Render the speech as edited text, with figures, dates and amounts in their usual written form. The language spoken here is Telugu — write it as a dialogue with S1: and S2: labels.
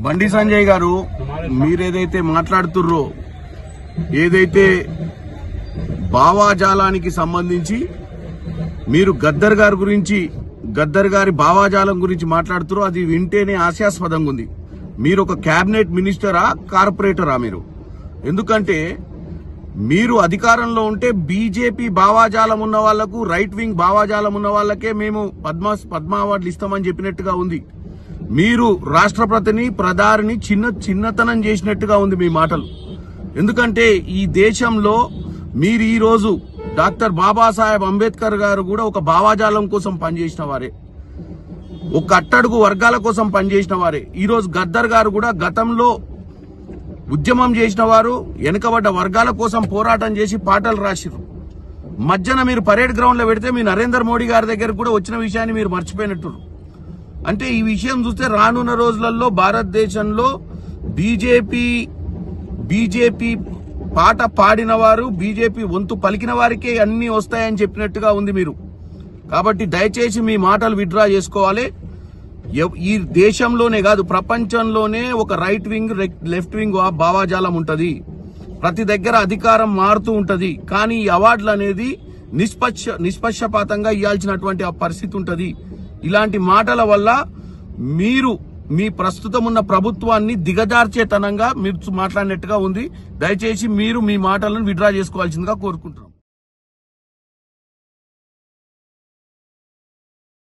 S1: బండి సంజయ్ గారు మీరేదైతే మాట్లాడుతుర్రో ఏదైతే భావాజాలానికి సంబంధించి మీరు గద్దర్ గారి గురించి గద్దర్ గారి భావాజాలం గురించి మాట్లాడుతుర్రో అది వింటేనే హాస్యాస్పదంగా ఉంది. మీరు ఒక కేబినెట్ మినిస్టరా కార్పొరేటరా? మీరు ఎందుకంటే మీరు అధికారంలో ఉంటే బీజేపీ భావాజాలం ఉన్న వాళ్లకు, రైట్ వింగ్ భావాజాలం ఉన్న వాళ్ళకే మేము పద్మ అవార్డులు ఇస్తామని చెప్పినట్టుగా ఉంది. మీరు రాష్ట్రపతిని ప్రధాని చిన్నతనం చేసినట్టుగా ఉంది మీ మాటలు. ఎందుకంటే ఈ దేశంలో మీరు ఈ రోజు డాక్టర్ బాబాసాహెబ్ అంబేద్కర్ గారు కూడా ఒక భావాజాలం కోసం పనిచేసిన వారే, ఒక అట్టడుగు వర్గాల కోసం పనిచేసిన వారే. ఈ రోజు గద్దర్ గారు కూడా గతంలో ఉద్యమం చేసిన వారు, వెనుకబడ్డ వర్గాల కోసం పోరాటం చేసి పాటలు రాసిరు. మధ్యన మీరు పరేడ్ గ్రౌండ్ లో పెడితే మీ నరేంద్ర మోడీ గారి దగ్గర కూడా వచ్చిన విషయాన్ని మీరు మర్చిపోయినట్టు. అంటే ఈ విషయం చూస్తే రానున్న రోజులలో భారతదేశంలో బీజేపీ పాట పాడిన వారు, బీజేపీ వంతు పలికిన వారికే అన్ని వస్తాయని చెప్పినట్టుగా ఉంది మీరు. కాబట్టి దయచేసి మీ మాటలు విత్డ్రా చేసుకోవాలి. ఈ దేశంలోనే కాదు ప్రపంచంలోనే ఒక రైట్ వింగ్ లెఫ్ట్ వింగ్ భావాజాలం ఉంటది. ప్రతి దగ్గర అధికారం మారుతూ ఉంటది. కానీ ఈ అవార్డులు అనేది నిష్పక్షపాతంగా ఇవ్వాల్సినటువంటి ఆ పరిస్థితి ఉంటది. ఇలాంటి మాటల వల్ల మీరు మీ ప్రస్తుతం ఉన్న ప్రభుత్వాన్ని దిగజార్చేతనంగా మీరు మాట్లాడినట్టుగా ఉంది. దయచేసి మీరు మీ మాటలను విత్డ్రా చేసుకోవాల్సిందిగా కోరుకుంటున్నాం.